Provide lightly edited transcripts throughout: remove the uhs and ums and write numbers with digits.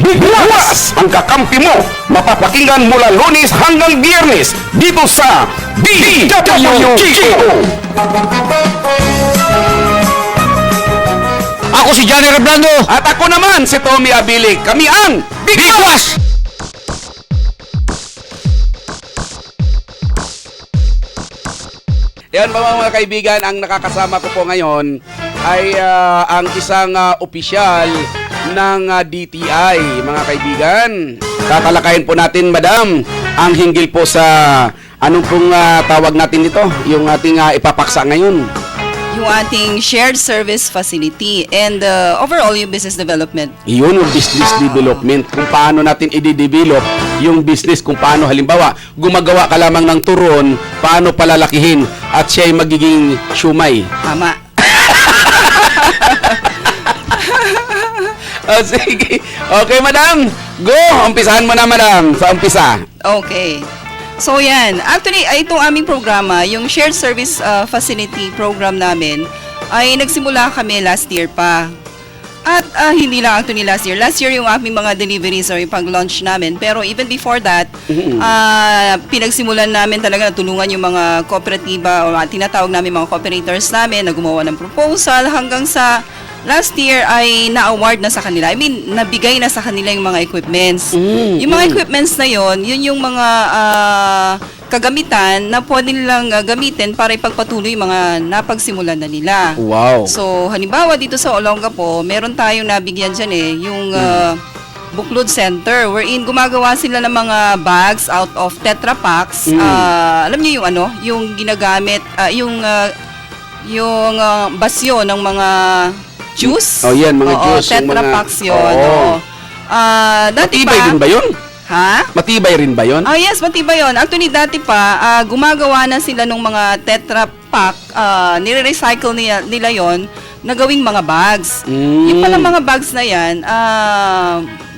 Biglas ang kakampi mo. Mapapakinggan mula Lunes hanggang Biyernes dito sa DWKO. Ako si Johnny Reblando. At ako naman si Tommy Abilik. Kami ang Biglas! Yan mga kaibigan, ang nakakasama ko po ngayon ay ang isang opisyal ng DTI, mga kaibigan. Tatalakayin po natin, madam, ang hinggil po sa anong pong tawag natin dito, yung ating ipapaksa ngayon. Yung ating shared service facility and overall yung business development. Iyon yung business development, kung paano natin i-develop yung business, kung paano halimbawa, gumagawa ka lamang ng turon, paano palalakihin at siya ay magiging syumay. Tama. Sige. Okay, madam. Go! Umpisahan mo na, madam. Sa umpisa. Okay. So yan, actually itong aming programa, yung shared service facility program namin, ay nagsimula kami last year pa. At hindi lang actually last year yung aming mga deliveries or yung pag-launch namin. Pero even before that, pinagsimulan namin talaga na tulungan yung mga kooperatiba o tinatawag namin mga cooperators namin na gumawa ng proposal hanggang sa last year ay na-award na sa kanila. I mean, nabigay na sa kanila yung mga equipments. Yung mga equipments na yun yung mga kagamitan na pwede nilang gamitin para ipagpatuloy yung mga napagsimulan na nila. Wow. So, halimbawa dito sa Olongapo, meron tayong nabigyan dyan yung Buklod Center wherein gumagawa sila ng mga bags out of Tetra Paks. Alam niyo yung yung ginagamit, yung basyo ng mga juice. Oh, yan, mga juice. Tetra Paks yun. Oo. Dati Matibay pa, rin ba yun? ha? Matibay rin ba yun? Yes, matibay yun. Actually, dati pa, gumagawa na sila ng mga Tetra Pak, nire-recycle nila yon na gawing mga bags. Yung pala mga bags na yan,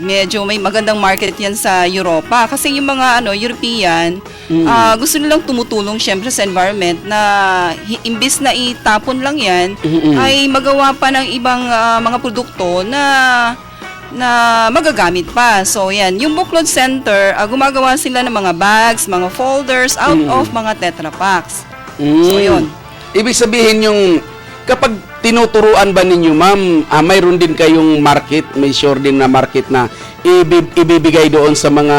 medyo may magandang market yan sa Europa. Kasi yung mga European, gusto nilang tumutulong syempre sa environment na imbis na itapon lang yan, ay magawa pa ng ibang mga produkto na magagamit pa. So, yan. Yung Buklod Center, gumagawa sila ng mga bags, mga folders out of mga Tetra Paks. So, yun. Ibig sabihin yung kapag tinuturuan ba ninyo, ma'am, mayroon din kayong market, may sure din na market na ibibigay doon sa mga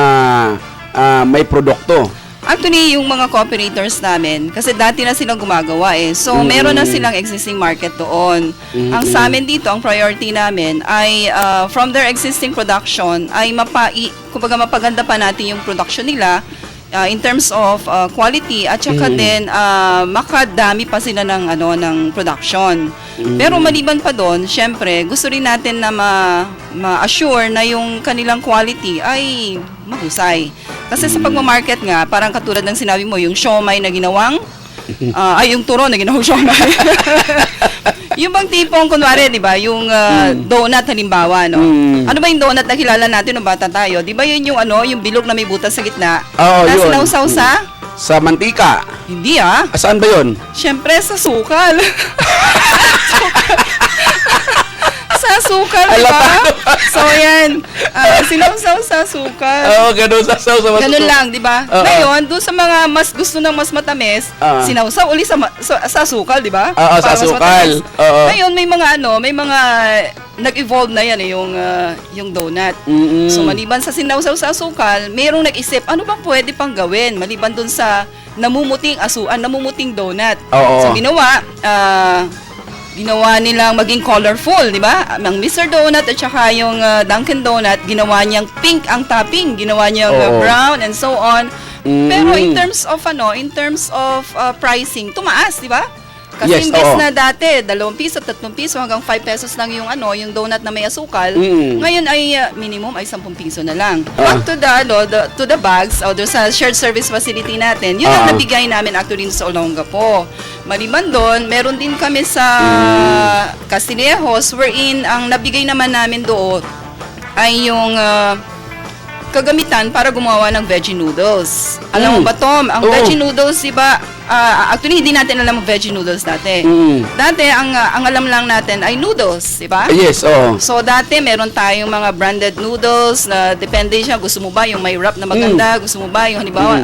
may produkto? Actually, yung mga cooperators namin, kasi dati na silang gumagawa So, meron na silang existing market doon. Ang sa amin dito, ang priority namin ay from their existing production, ay kumbaga mapaganda pa natin yung production nila in terms of quality at saka din makadami pa sila ng production. Pero maliban pa doon, syempre, gusto rin natin na ma-assure na yung kanilang quality ay mahusay. Kasi sa pagmamarket nga, parang katulad ng sinabi mo, yung siomay na ginawang, yung turon na ginawang siomay. Yung bang tipong, kunwari, di ba, yung donut halimbawa, no? Ano ba yung donut na kilala natin nung bata tayo? Di ba yun yung yung bilog na may butas sa gitna? Na Yun. sinawsaw sa? Sa mantika. Hindi Saan ba yun? Siyempre sa sukal. Sa sukal, di ba? So, yan. Sinawsaw sa sukal. Ganun sa Ganun lang, di ba? Ngayon, doon sa mga mas gusto ng mas matamis, sinawsaw uli sa sukal, di ba? Sa Para mas sukal. matamis. Ngayon, may mga nag-evolve na yan yung donut. So, maliban sa sinawsaw sa sukal, mayroong nag-isip, ano bang pwede pang gawin? Maliban doon sa namumuting donut. So, ginawa nilang maging colorful, di ba? Ang Mr. Donut at saka yung Dunkin' Donut, ginawa niyang pink ang topping, ginawa niyang brown and so on. Pero in terms of pricing, tumaas, di ba? Kasi Yes, imbes na dati, 2 piso, 3 piso hanggang 5 pesos lang yung yung donut na may asukal, ngayon ay minimum ay 10 piso na lang. Back to the bags, o sa shared service facility natin, yun ang nabigay namin actually sa Olongapo. Maliban doon, meron din kami sa Castillejos wherein ang nabigay naman namin doon ay yung kagamitan para gumawa ng veggie noodles. Alam mo ba, Tom, ang Oo. veggie noodles, diba, actually, hindi natin alam ang veggie noodles dati. Dati, ang alam lang natin ay noodles, diba? Yes, oo. So, dati, meron tayong mga branded noodles na depende siya. Gusto mo ba yung may wrap na maganda? Gusto mo ba yung, halimbawa,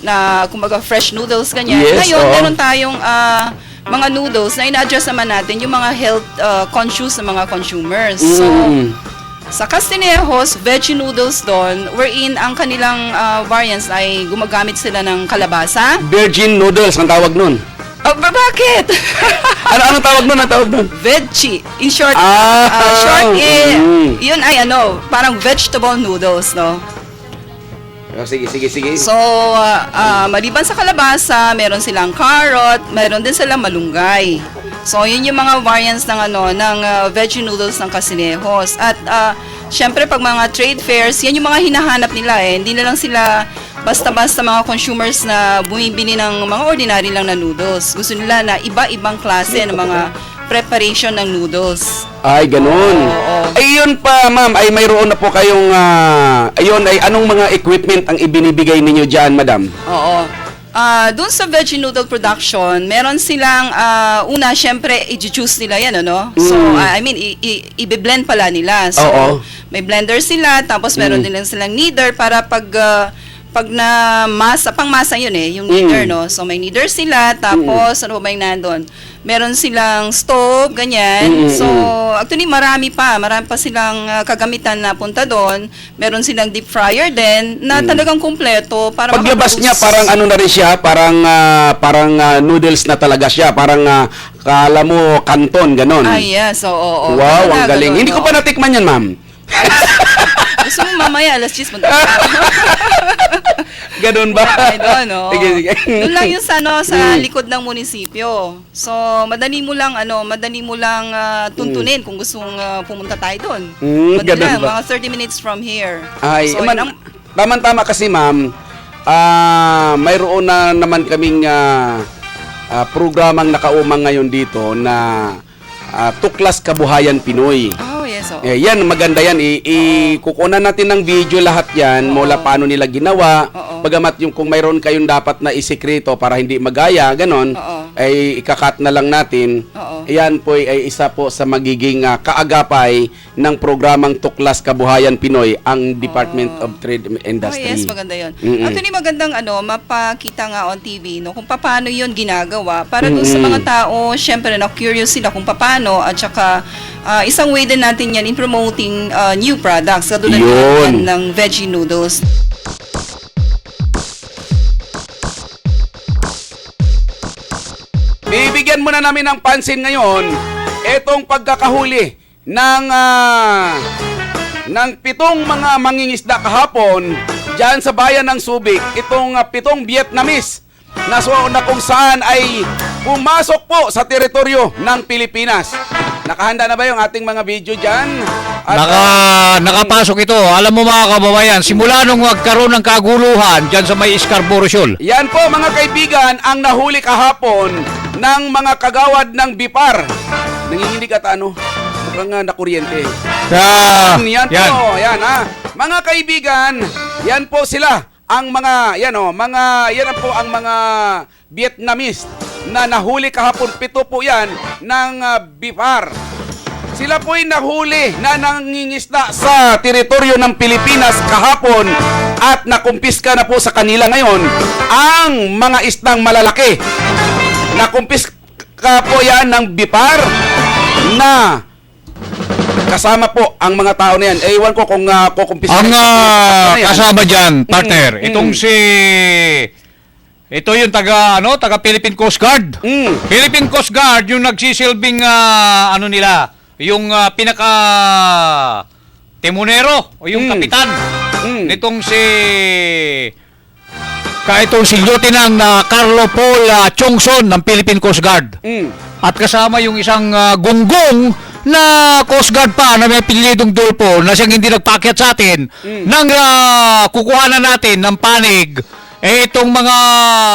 na, kumbaga, fresh noodles, ganyan. Yes, Ngayon, oo. meron tayong mga noodles na ina-adjust naman natin yung mga health conscious na mga consumers. So, sa Castinejos, veggie noodles doon, wherein ang kanilang variants ay gumagamit sila ng kalabasa. Virgin noodles ang tawag nun. Oh, bakit? Anong tawag nun? Ang tawag nun? Veggie. In short, Ah, yun ay parang vegetable noodles, no? Sige. So, maliban sa kalabasa, meron silang carrot, meron din silang malunggay. So, yun yung mga variants ng veggie noodles ng Castinejos. At syempre pag mga trade fairs, yan yung mga hinahanap nila eh. Hindi na lang sila basta-basta mga consumers na bumibili ng mga ordinary lang na noodles. Gusto nila na iba-ibang klase ng mga preparation ng noodles. Ay, ganun. Oo. Ay, yun pa, ma'am. Ay, mayroon na po kayong, ayun, ay anong mga equipment ang ibinibigay ninyo dyan, madam? Oo. Doon sa veggie noodle production, meron silang, una, syempre, i-juice nila yan, ano? So, I mean, i-blend pala nila. So, Oo. may blender sila, tapos meron din silang kneader para pag na masa, pang masa yun eh, yung kneader, no? So, may kneader sila, tapos, ano ba yung nandun? Meron silang stove, ganyan. So, actually, marami pa silang kagamitan na punta doon. Meron silang deep fryer din, na talagang kumpleto para Paglabas niya, parang ano na rin siya, parang noodles na talaga siya. Parang, kala mo, kanton, ganon. Ay, yes. Oo. Wow, ang Talaga, galing. ganun, Hindi ko pa natikman yan, ma'am. Gusto mo mamaya, alas 10 punta. Ganun ba? Ay, doon, oo. Sige. Doon lang yun sa likod ng munisipyo. So, madali mo lang tuntunin kung gusto mong pumunta tayo doon. Madali ganun lang, ba? mga 30 minutes from here. Ay, so, yun ang- tama kasi, ma'am. Mayroon na naman kaming programang nakaumang ngayon dito na Tuklas Kabuhayan Pinoy. Oh, yes. Oo. Yan, maganda yan. Kukunan natin ng video lahat yan, mula paano nila ginawa. Oo. Bagamat yung kung mayroon kayong dapat na isikreto para hindi magaya, ganon, Oo. ay ikakat na lang natin. Oo. Yan po ay isa po sa magiging kaagapay ng programang Tuklas Kabuhayan Pinoy, ang Department of Trade and Oh, Industry. yes, maganda yun. Mm-mm. Actually, magandang mapakita nga on TV, no, kung paano yun ginagawa. Para dun sa mga tao, syempre, curious sila kung paano, at saka, isang way din natin yan in promoting new products, katulad Yun. ng veggie noodles. Bibigyan muna namin ng pansin ngayon itong pagkakahuli ng 7 mga mangingisda kahapon diyan sa bayan ng Subic. Itong 7 Vietnamese na kung saan ay pumasok po sa teritoryo ng Pilipinas. Nakahanda na ba yung ating mga video diyan? Nakapasok ito. Alam mo mga kababayan, simula nung magkaroon ng kaguluhan dyan sa may Scarborough Shoal. Yan po mga kaibigan ang nahuli kahapon ng mga kagawad ng BIPAR. Nanginginig at ano? Mukhang nakuryente. Yan po, yan ha. Mga kaibigan, yan po sila ang mga, yan po ang mga Vietnamese na nahuli kahapon. 7 po yan ng BIPAR. Sila po'y nahuli na nangingisda sa teritoryo ng Pilipinas kahapon at nakumpiska na po sa kanila ngayon ang mga isdang malalaki. Nakumpiska po yan ng BIPAR na kasama po ang mga tao na yan. Ewan ko kung kukumpiska. Ang kasama dyan, partner, ito yung taga Philippine Coast Guard. Philippine Coast Guard yung nagsisilbing yung pinaka timonero o yung kapitan nitong si Lieutenant Carlo Paul Chongson ng Philippine Coast Guard. At kasama yung isang gunggong na Coast Guard pa na may pilidong Dulpo na siyang hindi nagpaakyat sa atin nang kukuhanan natin ng panig itong mga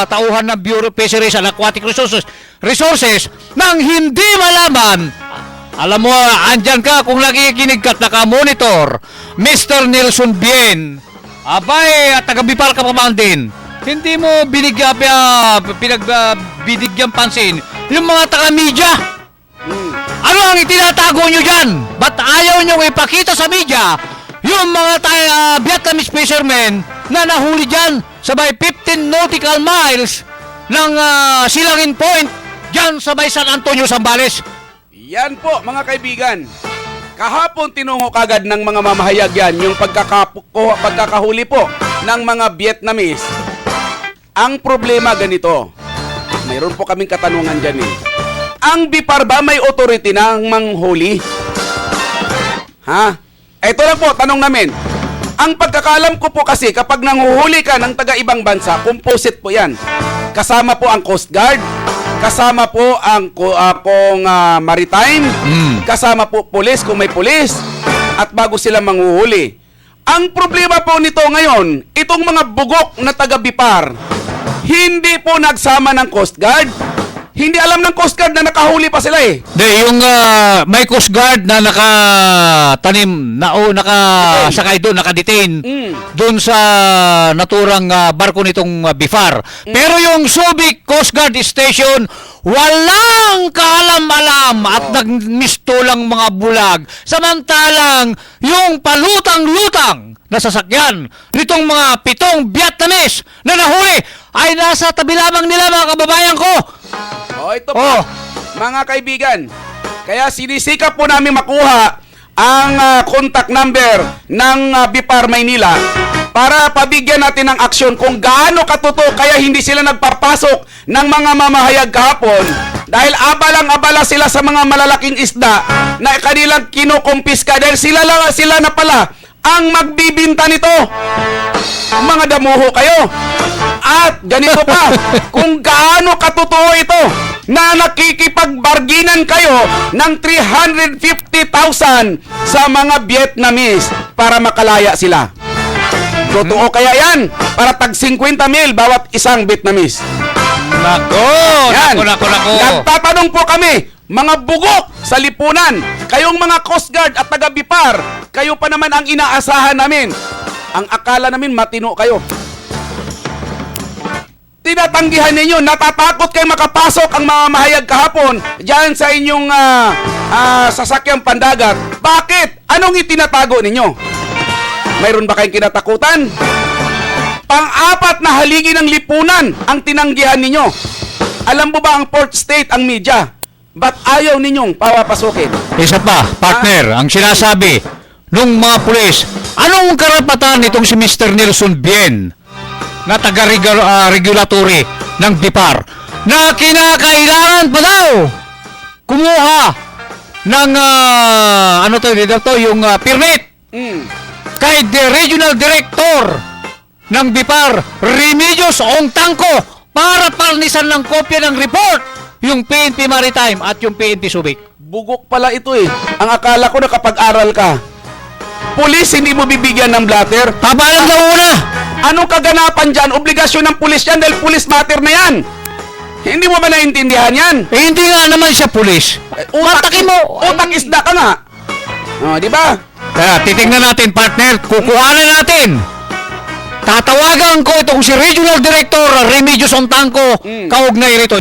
tauhan ng Bureau of Fisheries and Aquatic Resources nang hindi malaman. Alam mo, andyan ka kung nakikinig ka at nakamonitor, Mr. Nelson Bien, Abay, at taga-Bipar ka pa man din. Hindi mo binigyan pansin yung mga taga-media. Ano ang itinatago nyo dyan? Ba't ayaw nyo ipakita sa media yung mga Vietnamese fishermen na nahuli dyan sa may 15 nautical miles ng Silangin Point dyan sa may San Antonio, Zambales? Yan po, mga kaibigan. Kahapon tinungo kagad ng mga mamahayag yan yung pagkakahuli po ng mga Vietnamese. Ang problema ganito. Mayroon po kaming katanungan dyan eh. Ang Bipar ba may authority ng manghuli? Ha? Ito lang po, tanong namin. Ang pagkakalam ko po kasi kapag nanghuhuli ka ng taga-ibang bansa, composite po yan. Kasama po ang Coast Guard, kasama po ang maritime, kasama po police kung may police, at bago sila manghuhuli. Ang problema po nito ngayon, itong mga bugok na taga-Bipar, hindi po nagsama ng Coast Guard. Hindi alam ng Coast Guard na nakahuli pa sila eh. Yung may Coast Guard na nakatanim, nakasakay doon, nakadetain doon sa naturang barko nitong Bifar. Pero yung Subic Coast Guard Station, walang kaalam-alam at nagmistulang mga bulag. Samantalang yung palutang-lutang na sasakyan nitong mga 7 Vietnamese na nahuli ay nasa tabi lamang nila, mga kababayan ko. Ito po, mga kaibigan. Kaya sinisikap po namin makuha ang contact number ng Bipar Maynila para pabigyan natin ng aksyon kung gaano katotoo kaya hindi sila nagpapasok ng mga mamahayag kahapon dahil abalang-abala sila sa mga malalaking isda na kanilang kinukumpiska dahil sila na pala ang magbibinta nito. Mga damuho kayo. At ganito pa, kung gaano katotoo ito na nakikipagbarginan kayo ng 350,000 sa mga Vietnamese para makalaya sila. Totoo kaya yan? Para tag 50 mil bawat isang Vietnamese. Nako! Nagtatanong po kami, mga bugok sa lipunan, kayong mga Coast Guard at taga-Bipar, kayo pa naman ang inaasahan namin. Ang akala namin matino kayo. Tinatanggihan ninyo, natatakot kayo makapasok ang mga mahayag kahapon dyan sa inyong sasakyang pandagat. Bakit? Anong itinatago ninyo? Mayroon ba kayong kinatakutan? Pang-apat na haligi ng lipunan ang tinanggihan ninyo. Alam mo ba ang port state ang media? Ba't ayaw ninyong papasukin? Isa pa, partner, ang sinasabi nung mga pulis, anong karapatan nitong si Mr. Nelson Bien na taga-regulatory ng Bipar na kinakailangan pa daw kumuha ng yung permit kay the regional director ng Bipar, Remedios Ongtangco, para palnisan ng kopya ng report yung PNP Maritime at yung PNP Subic. Bugok pala ito eh. Ang akala ko nakapag-aral ka. Pulis, hindi mo bibigyan ng blatter. Pabalang na una! Anong kaganapan dyan? Obligasyon ng pulis yan dahil pulis matter na yan. Hindi mo ba naintindihan yan? Hindi nga naman siya pulis. Matakin mo! Utak isda ka nga. Di ba? Kaya titingnan natin, partner. Kukuhanan natin. Tatawagan ko itong si Regional Director Remedios Ongtangco. Kaugnay rito.